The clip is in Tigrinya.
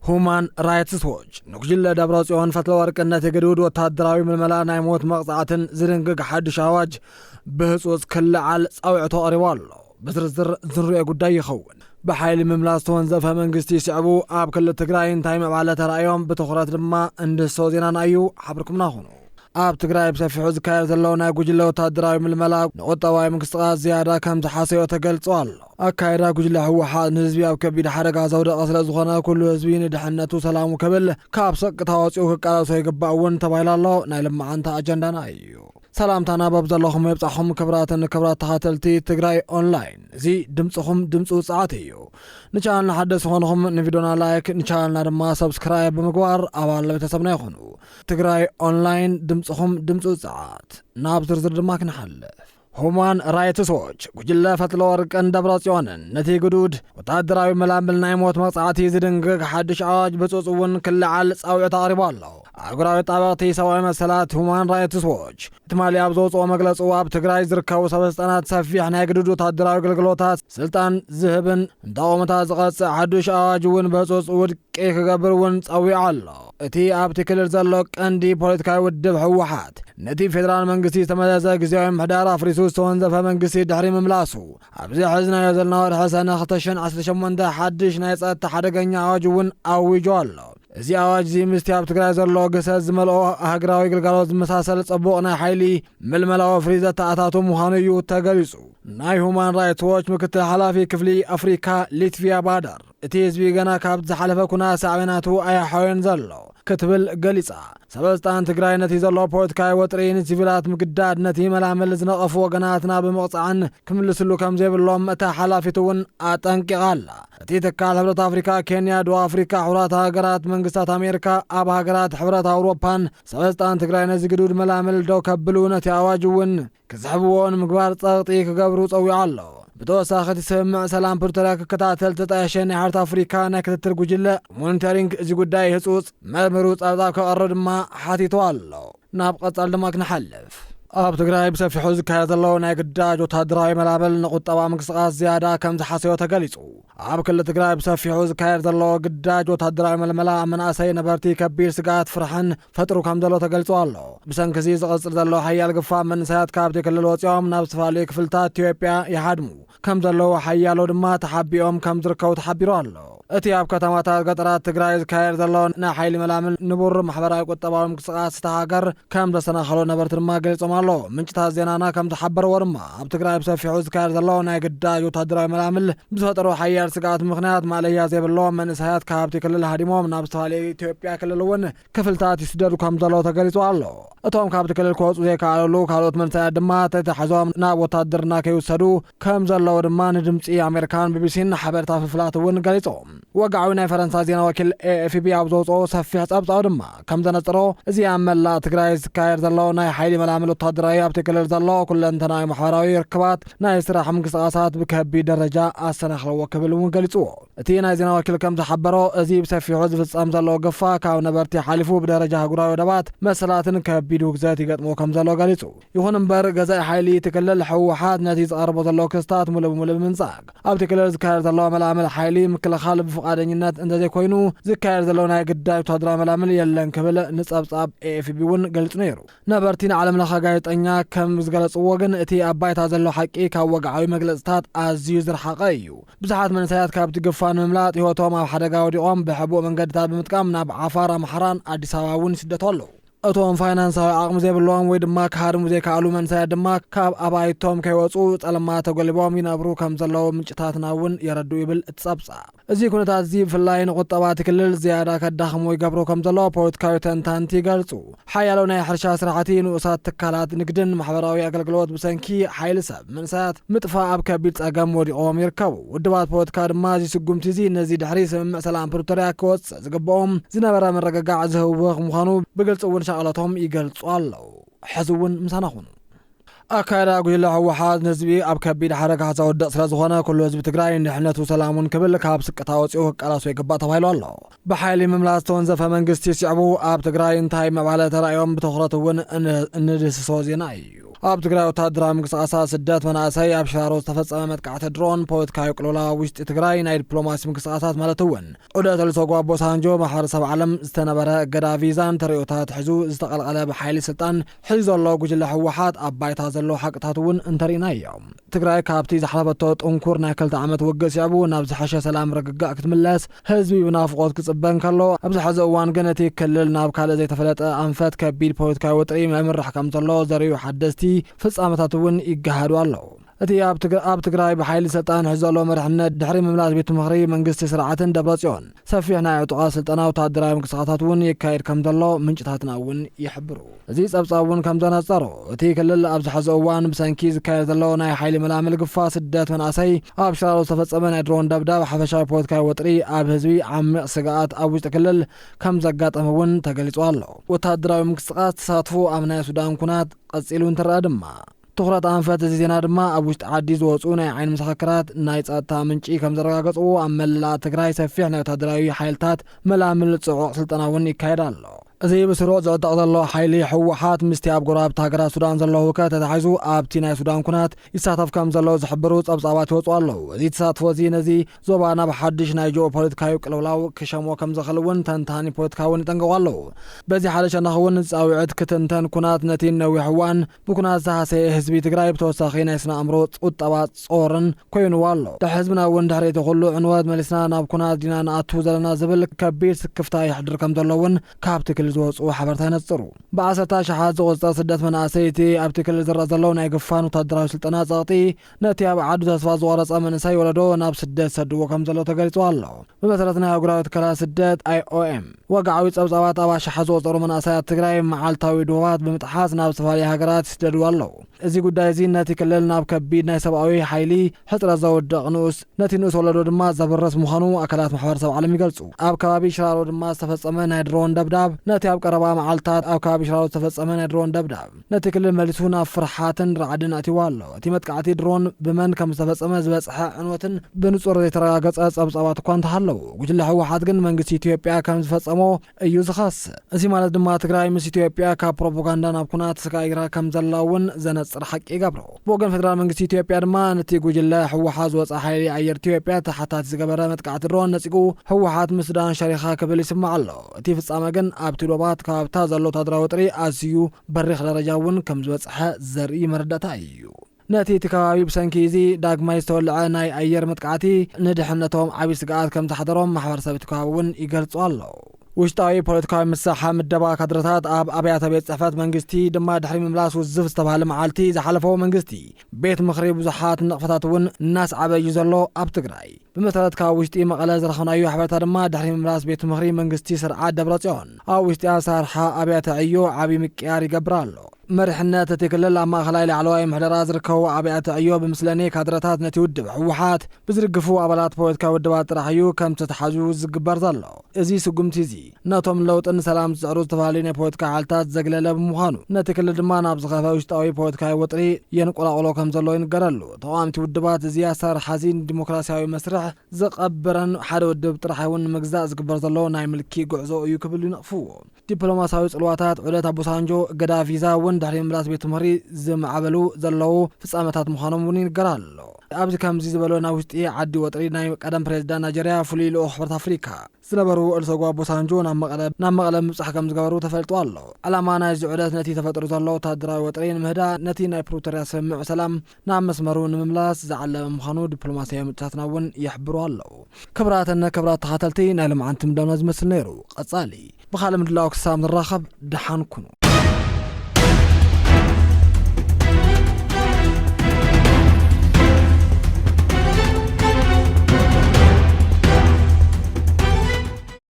ሁማን ራይትስ ዎች ንጉጅለ ደብረጽዮን ፈትለወርቅነት የገድውድ ወታደራዊ ምልመላ ናይ ሞት መቅጻዕትን ዝድንግግ ሓድሽ አዋጅ ብህጹጽ ክልዓል ጻውዕቶ ቀሪቡ ኣሎ ብዝርዝር ዝንሪኦ ጉዳይ ይኸውን በኃይል ምምላስ ተወንዘፈ መንግስቲ ሲዕቡ ኣብ ክልል ትግራይ እንታይ ምዕባለ ተራእዮም ብትኹረት ድማ እንድሶ ዜናና እዩ ሓብርኩምና ኹኑ ኣብ ትግራይ ብሰፊሑ ዝካየድ ዘሎ ናይ ጉጅለ ወታደራዊ ምልመላ ንቁጠባዊ ምንቅስቃስ ዝያዳ ከም ዝሓሰዮ ተገልጾ ኣሎ ኣካይዳ ጉጅለ ህወሓት ንህዝቢ ኣብ ከቢድ ሓደጋ ዘውደቐ ስለ ዝኾነ ኩሉ ህዝቢ ንድሕነቱ ሰላሙ ክብል ካብ ሰቅታ ወፂኡ ክቃለሶ ይግባእ እውን ተባሂሉ ኣሎ ናይ ልምዓንታ ኣጀንዳና እዩ ሰላምታና በብዘለኹም የብጻሕኹም ክብራት ተኸተልቲ ትግራይ ኦንላይን እዚ ድምፅኹም ድምፂ ውፅዓት እዩ ንቻናልና ሓደስ ዝኾንኹም ንቪድዮና ላይክ ንቻናልና ድማ ሰብስክራይብ ብምግባር አባል ቤተሰብና ይኹኑ ትግራይ ኦንላይን ድምፅኹም ድምፂ ውፅዓት ናብ ዝርዝር ድማ ክንሓልፍ ሁማን ራይትስ ዎች ጉጅለ ፈትለወርቅን ደብረጽዮንን ነቲ ግዱድ ወታደራዊ መላምል ናይ ሞት መቅጻዕቲ ዝድንግግ ሓድሽ አዋጅ ብጽጹ እውን ክልዓል ጻውዕቶ ቀሪቡ ኣሎ ኣገራዊ ጣብቕቲ ሰብኣዊ መሰላት ሁማን ራይትስ ዎች ትማሊ ኣብ ዘውፅኦ መግለጹ ኣብ ትግራይ ዝርከቡ ሰበስልጣናት ሰፊሕ ናይ ግዱድ ወታደራዊ ኣገልግሎታት ስልጣን ዝህብን እንተቆምታት ዝቐጽዕ ሓድሽ አዋጅ እውን ብጽጹ ውድቂ ክገብር እውን ጸዊዑ ኣሎ እቲ ኣብቲ ክልል ዘሎ ቀንዲ ፖለቲካዊ ውድብ ህወሓት ነቲ ፌደራል መንግስቲ ዝተመዘዘ ግዜያዊ ምሕዳር ኣፍሪሱ ዝተወንዘፈ መንግስቲ ድሕሪ ምምላሱ ኣብዚ ሕዝናዮ ዘለና ወርሒ ሰነ 2018 ሓድሽ ናይ ጸጥታ ሓደገኛ አዋጅ እውን ኣዊጁ ኣሎ እዚ አዋጅ እዚ ምስቲ ኣብ ትግራይ ዘሎ ገሰት ዝመልኦ ሃገራዊ ግልጋሎት ዝመሳሰል ጽቡቕ ናይ ሓይሊ ምልመላዊ ፍሪ ዘተኣታቱ ምዃኑ እዩ ተገሊጹ ናይ ሁማን ራይትስ ዎች ምክትል ሓላፊ ክፍሊ ኣፍሪካ ሊትቪያ ባዳር እቲ ህዝቢ ገና ካብ ዝሓለፈ ኩናት ሳዕቤናቱ ኣያሓወን ዘሎ ክትብል ገሊጻ ሰበስልጣን ትግራይ ነቲ ዘሎ ፖለቲካዊ ወጥሪ ንሲቪላት ምግዳድ ነቲ መላምል ዝነቐፉ ወገናትና ብምቕጻዕን ክምልስሉ ከም ዘይብሎም እታ ሓላፊት እውን ኣጠንቂቓ ኣላ እቲ ትካል ሕብረት ኣፍሪካ ኬንያ ደቡብ ኣፍሪካ ሕብረት ሃገራት መንግስታት ኣሜሪካ ኣብ ሃገራት ሕብረት ኣውሮፓን ሰበስልጣን ትግራይ ነዚ ግዱድ መላምል ደው ከብሉ ነቲ ኣዋጅ እውን ክስሕብዎን ምግባር ጸቕጢ ክገብሩ ጸዊዑ ኣሎ ብተወሳኺ እቲ ስምምዕ ሰላም ፕሪቶሪያ ክከታተል ተጣየሸ ናይ ሕብረት ኣፍሪካ ናይ ክትትል ጉጅለ ሞኒተሪንግ እዚ ጉዳይ ህጹጽ መርምሩ ጸብጻብ ከቐርብ ድማ ሓቲቱ ኣሎ ናብ ቀጻሊ ድማ ክንሓልፍ ኣብ ትግራይ ብሰፊሑ ዝካየድ ዘሎ ናይ ግዳጅ ወታደራዊ መላምል ንቁጠባ ምንቅስቃስ ዝያዳ ከም ዝሓሰዮ ተገሊጹ ኣብ ክልል ትግራይ ብሰፊሑ ዝካየድ ዘሎ ግዳጅ ወታደራዊ መልመላ መናእሰይ ነበርቲ ከቢድ ስጋት ፍርሕን ፈጥሩ ከም ዘሎ ተገልጹ ኣሎ ብሰንኪ እዚ ዝቕጽር ዘሎ ሓያል ግፋእ መንእሰያት ካብቲ ክልል ወፂኦም ናብ ዝተፈላለዩ ክፍልታት ኢትዮጵያ ይሓድሙ ከም ዘለዎ ሓያሎ ድማ ተሓቢኦም ከም ዝርከቡ ተሓቢሩ ኣሎ እቲ ኣብ ከተማታት ገጠራት ትግራይ ዝካየድ ዘሎ ናይ ሓይሊ መላምል ንቡር ማሕበራዊ ቁጠባዊ ምንቅስቃስ ሃገር ከም ዘሰናኸሎ ነበርቲ ድማ ገሊጾም ኣሎ ምንጭታት ዜናና ከም ዝሓበርዎ ድማ ኣብ ትግራይ ብሰፊሑ ዝካየድ ዘሎ ናይ ግዳጅ ወታደራዊ መላምል ብዝፈጠሮ ሓያል ስጋት ምክንያት ማለያ ዘይብሎም መንእሰያት ካብቲ ክልል ሃዲሞም ናብ ዝተፈላለዩ ኢትዮጵያ ክልል እውን ክፍልታት ይስደዱ ከም ዘሎ ተገሊጹ ኣሎ እቶም ካብቲ ክልል ክወፁ ዘይከኣለሉ ካልኦት መንእሰያት ድማ ተተሓዞም ናብ ወታደርና ከይውሰዱ ከም ዘለዎ ድማ ንድምፂ ኣሜሪካን ቢቢሲን ሓበሬታ ፍልፍላት እውን ገሊጾም ወጋዓዊ ናይ ፈረንሳይ ዜና ወኪል ኤኤፍፒ ኣብ ዘውፅኦ ሰፊሕ ጸብጻብ ድማ ከም ዘነጽሮ እዚ ኣብ መላእ ትግራይ ዝካየድ ዘሎ ናይ ሓይሊ መላምል ወታደራዊ ኣብቲ ክልል ዘሎ ኩለንተናዊ ማሕበራዊ ርክባት ናይ ስራሕ ምንቅስቃሳት ብከቢድ ደረጃ ኣሰናኽለዎ ክብል እውን ገሊጽዎ እቲ ናይ ዜና ወኪል ከም ዝሓበሮ እዚ ብሰፊሑ ዝፍጸም ዘሎ ገፋ ካብ ነበርቲ ሓሊፉ ብደረጃ ሃገራዊ ወደባት መሰላትን ከቢድ ውግዘት ይገጥሞ ከም ዘሎ ገሊጹ ይኹን እምበር ገዛኢ ሓይሊ ትክልል ሕወሓት ነቲ ዝቐርቦ ዘሎ ክስታት ሙሉእ ብምሉእ ብምንጻግ ኣብቲ ክልል ዝካየድ ዘሎ መላምል ሓይሊ ምክልኻል ብፍቃደኝነት እንተዘይኮይኑ ዝካየድ ዘሎ ናይ ግዳጅ ወታደራዊ መላምል የለን ክብል ንጸብጻብ ኤኤፍቢ እውን ገሊጹ ነይሩ ነበርቲ ንዓለም ለኸ ጋዜጠኛ ከም ዝገለጽዎ ግን እቲ ኣብ ባይታ ዘሎ ሓቂ ካብ ወግዓዊ መግለጽታት ኣዝዩ ዝረሓቐ እዩ ብዙሓት መንእሰያት ካብቲ ግፋን ምምላጥ ህይወቶም ኣብ ሓደጋ ወዲቖም ብሕቡእ መንገድታት ብምጥቃም ናብ ዓፋር ኣምሓራን ኣዲስ ኣበባ እውን ይስደቱ ኣለዉ እቶም ፋይናንሳዊ ዓቕሚ ዘይብሎም ወይ ድማ ካሃድሙ ዘይከኣሉ መንእሰያት ድማ ካብ ኣባይቶም ከይወፁ ጸለማት ተጎሊቦም ይነብሩ ከም ዘለዉ ምንጭታትና እውን የረዱ ይብል እትጸብጻብ እዚ ኩነታት እዚ ብፍላይ ንቁጠባ ትክልል ዝያዳ ከዳኽሞ ይገብሮ ከም ዘሎ ፖለቲካዊ ተንታንቲ ይገልጹ ሓያሎ ናይ ሕርሻ ስራሕቲ ንኡሳት ትካላት ንግድን ማሕበራዊ ኣገልግሎት ብሰንኪ ሓይሊ ሰብ መንእሰያት ምጥፋእ ኣብ ከቢድ ጸገም ወዲቖም ይርከቡ ውድባት ፖለቲካ ድማ እዚ ስጉምቲ እዚ ነዚ ድሕሪ ስምምዕ ሰላም ፕሪቶሪያ ክወፅእ ዝግብኦም ዝነበረ መረጋጋዕ ዝህውኽ ምዃኑ ብግልፂ እውን ሸቐለቶም ይገልጹ ኣለዉ ሕዚ እውን ምሳና ኹኑ ኣካይዳ ጉጅለ ህወሓት ንህዝቢ ኣብ ከቢድ ሓደጋ ዘውድቕ ስለ ዝኾነ ኩሉ ህዝቢ ትግራይ ንድሕነቱ ሰላሙን ክብል ካብ ስቅታ ወፂኡ ክቃለሶ ይግባእ ተባሂሉ ኣሎ ብሓይሊ ምምላስ ተወንዘፈ መንግስቲ ሲዕቡ ኣብ ትግራይ እንታይ ምዕባለ ተራእዮም ብትኹረት እውን እንድስሶ ዜና እዩ ኣብ ትግራይ ወታደራዊ ምንቅስቃሳት ስደት መናእሰይ ኣብ ሽራሮ ዝተፈጸመ መጥቃዕቲ ድሮን ፖለቲካዊ ቅልውላ ውሽጢ ትግራይ ናይ ዲፕሎማሲ ምንቅስቃሳት ማለት እውን ዑደት ኦሉሴጉን ኣቦሳንጆ ማሕበረሰብ ዓለም ዝተነበረ እገዳ ቪዛን ተሪኦታት ሒዙ ዝተቐልቀለ ብሓይሊ ስልጣን ሒዙ ዘሎ ጉጅለ ህወሓት ኣብ ባይታ ዘሎ ሓቅታት እውን እንተሪእና እዮም። ትግራይ ካብቲ ዝሓለፈቶ ጥንኩር ናይ 2 ዓመት ውግእ ሲዕቡ ናብ ዝሓሸ ሰላም ርግጋእ ክትምለስ ህዝቢ ብናፍቆት ክጽበን ከሎ ኣብዚ ሕዚ እዋን ግን እቲ ክልል ናብ ካልእ ዘይተፈለጠ ኣንፈት ከቢድ ፖለቲካዊ ውጥሪ ምምራሕ ከም ዘሎ ዘርእዩ ሓደስቲ ፍጻመታት እውን ይገሃዱ ኣለዉ። እቲ ኣብ ትግራይ ብሓይሊ ስልጣን ሒዙ ዘሎ መሪሕነት ድሕሪ ምምላስ ቤት ምኽሪ መንግስቲ ስርዓትን ደብረጽዮን ሰፊሕ ናይ ዕጡቓት ስልጠናዊ ወታደራዊ ምንቅስቃሳት እውን ይካየድ ከም ዘሎ ምንጭታትና እውን ይሕብሩ። እዚ ጸብጻብ እውን ከም ዘነጸሮ እቲ ክልል ኣብዚ ሕዚ እዋን ብሰንኪ ዝካየድ ዘሎ ናይ ሓይሊ መላምል ግፋ ስደት መናእሰይ ኣብ ሽራሮ ዝተፈጸመ ናይ ድሮን ደብዳብ ሓፈሻዊ ፖለቲካዊ ወጥሪ ኣብ ህዝቢ ዓሚቕ ስግኣት ኣብ ውሽጢ ክልል ከም ዘጋጠመ እውን ተገሊጹ ኣሎ። ወታደራዊ ምንቅስቃስ ተሳትፎ ኣብ ናይ ሱዳን ኩናት ቀጺሉ እንትረአ ድማ ትኩረት ኣንፈት እዚ ዜና ድማ ኣብ ውሽጢ ዓዲ ዝወፁ ናይ ዓይን ምስክራት ናይ ጸጥታ ምንጪ ከም ዘረጋገጽዎ ኣብ መላእ ትግራይ ሰፊሕ ናይ ወታደራዊ ሓይልታት መላምል ጽዑቕ ስልጠና እውን ይካየድ ኣሎ። እዚ ብስሩዕ ዝዕጠቕ ዘሎ ሓይሊ ህወሓት ምስቲ ኣብ ጎረባብቲ ሃገራት ሱዳን ዘሎ ውከት ተታሒዙ ኣብቲ ናይ ሱዳን ኩናት ይሳተፍ ከም ዘሎ ዝሕብሩ ጸብጻባት ይወፁ ኣለዉ። እዚ ተሳትፎ እዚ ነዚ ዞባ ናብ ሓድሽ ናይ ጂኦፖለቲካዊ ቅልውላው ክሸሞ ከም ዝኽእል እውን ተንታኒ ፖለቲካ እውን ይጠንቀቑ ኣለዉ። በዚ ሓደ ሸነኽ እውን ጻውዕት ክትንተን ኩናት ነቲ ነዊሕ እዋን ብኩናት ዝሃሰየ ህዝቢ ትግራይ ብተወሳኺ ናይ ስነ ኣእምሮ ቁጠባ ጾርን ኮይኑዎ ኣሎ። ሕዝብና እውን ድሕሪ እቲ ኩሉ ዕንወት መሊስና ናብ ኩናት ዲና ንኣቱ ዘለና ዝብል ከቢድ ስክፍታ ይሕድር ከም ዘሎ እውን ካብቲ ክልል ዝወፁ ሓበርታ ይነጽሩ። ብዓሰርተ ሽሓት ዝቑጸር ስደት መናእሰይቲ ኣብቲ ክልል ዝረአ ዘሎ ናይ ግፋን ወታደራዊ ስልጠና ጸቕጢ ነቲ ኣብ ዓዱ ተስፋ ዝቖረጸ መንእሰይ ወለዶ ናብ ስደት ሰድዎ ከም ዘሎ ተገሊጹ ኣሎ። ብመሰረት ናይ ኣህጉራዊ ትካላት ስደት IOM ወግዓዊ ጸብጻባት ኣብ ኣሽሓት ዝቑጸሩ መናእሰያት ትግራይ መዓልታዊ ድባባት ብምጥሓስ ናብ ዝተፈላለዩ ሃገራት ይስደዱ ኣለዉ። እዚ ጉዳይ እዚ ነቲ ክልል ናብ ከቢድ ናይ ሰብኣዊ ሓይሊ ሕፅረት ዘውድቕ ንኡስ ነቲ ንኡስ ወለዶ ድማ ዘብረስ ምዃኑ ኣካላት ማሕበረሰብ ዓለም ይገልጹ። ኣብ ከባቢ ሽራሮ ድማ ዝተፈጸመ ናይ ድሮን ደብዳብ ነቲ ኣብ ቀረባ መዓልታት ኣብ ከባቢ ሽራሮ ዝተፈጸመ ናይ ድሮን ደብዳብ ነቲ ክልል መሊሱ ናብ ፍርሓትን ራዕድን ኣትይዎ ኣሎ። እቲ መጥቃዕቲ ድሮን ብመን ከም ዝተፈጸመ ዝበጽሐ ዕንወትን ብንጹር ዘይተረጋገጸ ጸብጻባት እኳ እንተሃለዉ ጉጅለ ህወሓት ግን መንግስቲ ኢትዮጵያ ከም ዝፈጸሞ እዩ ዝኸስእ። እዚ ማለት ድማ ትግራይ ምስ ኢትዮጵያ ካብ ፕሮፓጋንዳ ናብ ኩናት ተሰጋጊራ ከም ዘላ እውን ዘነጽር ሓቂ ይገብሮ። ብወገን ፌደራል መንግስቲ ኢትዮጵያ ድማ ነቲ ጉጅለ ህወሓት ዝወፅእ ሓይሊ ኣየር ኢትዮጵያ ተሓታቲ ዝገበረ መጥቃዕቲ ድሮን ነጺጉ ህወሓት ምስ ሱዳን ሸሪኻ ክብል ይስማዕ ኣሎ። እቲ ፍጻመ ግን ኣብቲ ዶባት ካብታ ዘሎ ወታደራዊ ውጥሪ ኣዝዩ በሪኽ ደረጃ እውን ከም ዝበጽሐ ዘርኢ መረዳእታ እዩ። ነቲ እቲ ከባቢ ብሰንኪ እዚ ዳግማይ ዝተወልዐ ናይ ኣየር መጥቃዕቲ ንድሕነቶም ዓብዪ ስግኣት ከም ዘሓደሮም ማሕበረሰብ እቲ ከባቢ እውን ይገልጹ ኣለዉ። ውሽጣዊ ፖለቲካዊ ምሳሓ ምደባ ካድረታት ኣብ ኣብያተ ቤት ጽሕፈት መንግስቲ ድማ ድሕሪ ምምላስ ውዝፍ ዝተባሃለ መዓልቲ ዝሓለፈው መንግስቲ ቤት ምኽሪ ብዙሓት ነቕፈታት እውን እናስዓበ እዩ ዘሎ ኣብ ትግራይ። ብመሰረት ካብ ውሽጢ መቐለ ዝረኸብናዮ ሓበሬታ ድማ ድሕሪ ምምላስ ቤት ምኽሪ መንግስቲ ስርዓት ደብረጽዮን ኣብ ውሽጢ ኣሰራርሓ ኣብያተ ዕዮ ዓብዪ ምቅያር ይገብር ኣሎ። መሪሕነት እቲ ክልል ኣብ ማእኸላይ ላዕለዋይ ምሕደራ ዝርከቡ ኣብያተ ዕዮ ብምስለኔ ካድረታት ነቲ ውድብ ህወሓት ብዝድግፉ ኣባላት ፖለቲካዊ ውድባት ጥራሕ እዩ ከም ዝተታሓዙ ዝግበር ዘሎ። እዚ ስጉምቲ እዚ ነቶም ለውጥን ሰላም ዝፅዕሩ ዝተፈላለዩ ናይ ፖለቲካ ሓይልታት ዘግለለ ብምዃኑ ነቲ ክልል ድማ ናብ ዝኸፈ ውሽጣዊ ፖለቲካዊ ውጥሪ የንቆላቆሎ ከም ዘሎ ይንገረሉ። ተቃዋምቲ ውድባት እዚ ኣሰራርሓ እዚ ዲሞክራሲያዊ መስርሕ ዝቐብረን ሓደ ውድብ ጥራሕ እውን ንምግዛእ ዝግበር ዘሎ ናይ ምልኪ ጉዕዞ እዩ ክብሉ ይነቕፍዎ። ዲፕሎማሲያዊ ጽልዋታት ዑደት ኣቦሳንጆ እገዳ ቪዛ እውን ድሕሪ ምምላስ ቤት ምኽሪ ዝማዕበሉ ዘለዉ ፍጻመታት ምዃኖም እውን ይንገር ኣሎ። ኣብዚ ከምዚ ዝበሎ ናብ ውሽጢ ዓዲ ወጥሪ ናይ ቀደም ፕሬዚዳንት ናይጀርያ ፍሉይ ልኡኽ ሕብረት ኣፍሪካ ዝነበሩ ኦሉሴጉን ኣቦሳንጆ ናብ መቐለ ምብጻሕ ከም ዝገበሩ ተፈልጡ ኣሎ። ዓላማ ናይዚ ዑደት ነቲ ተፈጥሮ ዘሎ ወታደራዊ ወጥሪ ንምህዳእ ነቲ ናይ ፕሪቶርያ ስምምዕ ሰላም ናብ መስመሩ ንምምላስ ዝዓለመ ምዃኑ ዲፕሎማስያዊ ምንጭታትና እውን ይሕብሩ ኣለዉ። ክብራት ተኸተልቲ ናይ ልምዓንቲ ምዳምና ዝመስል ነይሩ። ቀጻሊ ብኻልእ ምድላው ክሳብ ንራኸብ ድሓን ኩኑ።